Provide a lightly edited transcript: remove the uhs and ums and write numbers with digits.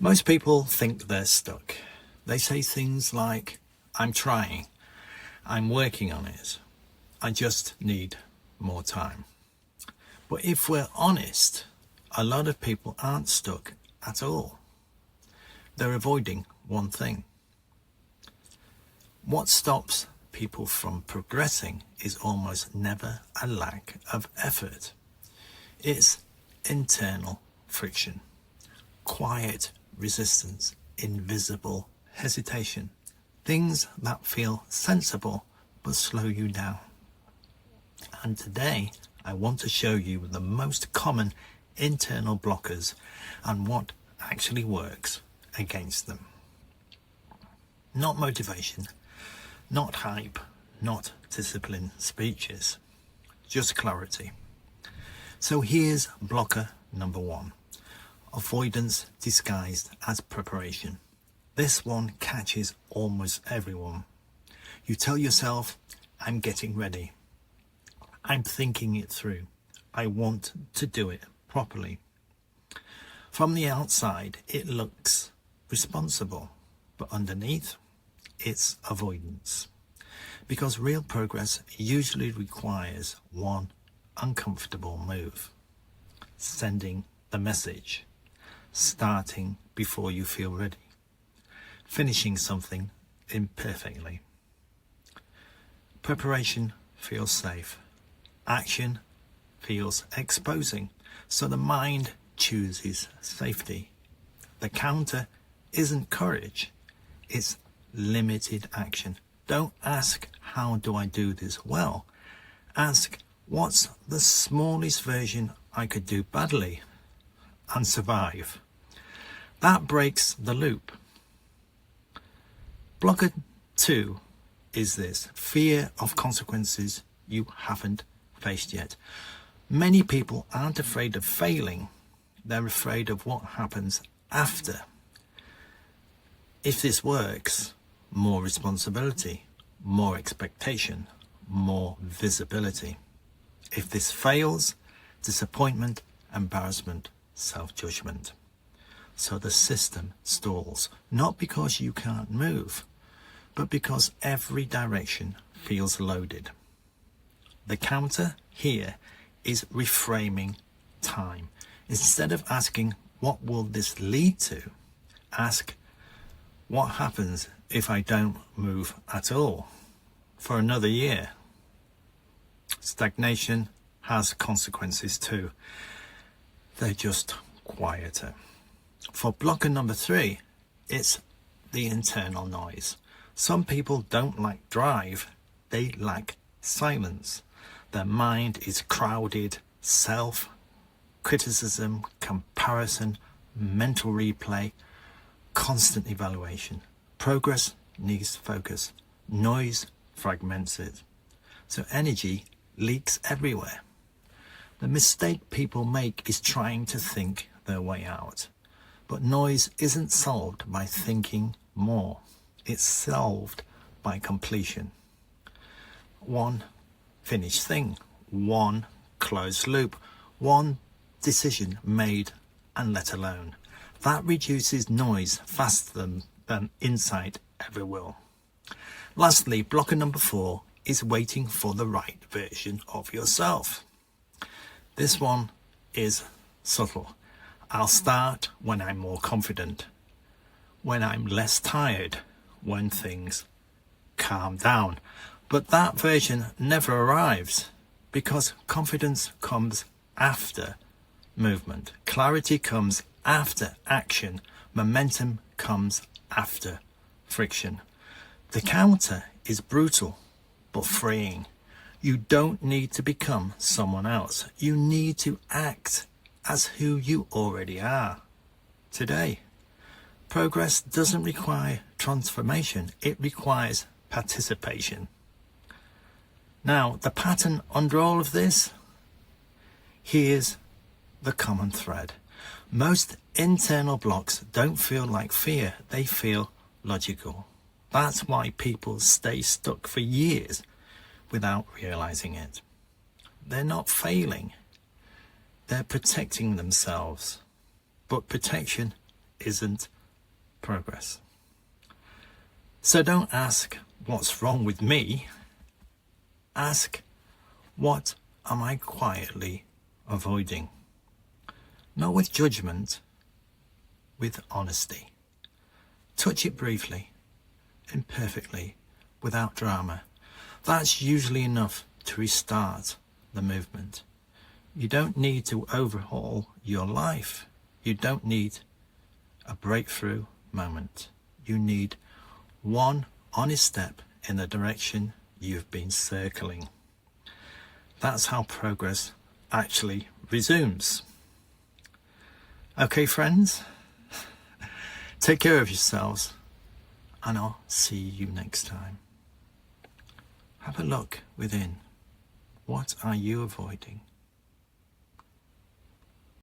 Most people think they're stuck. They say things like, I'm trying, I'm working on it, I just need more time. But if we're honest, a lot of people aren't stuck at all. They're avoiding one thing. What stops people from progressing is almost never a lack of effort. It's internal friction, quiet resistance, invisible hesitation, things that feel sensible but slow you down. And today I want to show you the most common internal blockers and what actually works against them. Not motivation, not hype, not discipline speeches, just clarity. So here's blocker number 1. Avoidance disguised as preparation. This one catches almost everyone. You tell yourself, I'm getting ready. I'm thinking it through. I want to do it properly. From the outside, it looks responsible, but underneath, it's avoidance. Because real progress usually requires one uncomfortable move. Sending the message. Starting before you feel ready. Finishing something imperfectly. Preparation feels safe. Action feels exposing. So the mind chooses safety. The counter isn't courage. It's limited action. Don't ask, how do I do this well? Ask, what's the smallest version I could do badly and survive? That breaks the loop. Blocker 2 is this: fear of consequences you haven't faced yet. Many people aren't afraid of failing. They're afraid of what happens after. If this works, more responsibility, more expectation, more visibility. If this fails, disappointment, embarrassment, self-judgment. So the system stalls, not because you can't move, but because every direction feels loaded. The counter here is reframing time. Instead of asking, what will this lead to? Ask, what happens if I don't move at all for another year? Stagnation has consequences too. They're just quieter. For blocker number 3, it's the internal noise. Some people don't lack drive, they lack silence. Their mind is crowded, self-criticism, comparison, mental replay, constant evaluation. Progress needs focus. Noise fragments it. So energy leaks everywhere. The mistake people make is trying to think their way out. But noise isn't solved by thinking more. It's solved by completion. One finished thing, one closed loop, one decision made and let alone. That reduces noise faster than insight ever will. Lastly, blocker number 4 is waiting for the right version of yourself. This one is subtle. I'll start when I'm more confident, when I'm less tired, when things calm down. But that version never arrives because confidence comes after movement. Clarity comes after action. Momentum comes after friction. The counter is brutal but freeing. You don't need to become someone else. You need to act as who you already are today. Progress doesn't require transformation, it requires participation. Now, the pattern under all of this, here's the common thread. Most internal blocks don't feel like fear, they feel logical. That's why people stay stuck for years without realizing it. They're not failing. They're protecting themselves. But protection isn't progress. So don't ask what's wrong with me. Ask, what am I quietly avoiding? Not with judgment, with honesty. Touch it briefly, imperfectly, without drama. That's usually enough to restart the movement. You don't need to overhaul your life. You don't need a breakthrough moment. You need one honest step in the direction you've been circling. That's how progress actually resumes. Okay, friends, take care of yourselves, and I'll see you next time. Have a look within. What are you avoiding?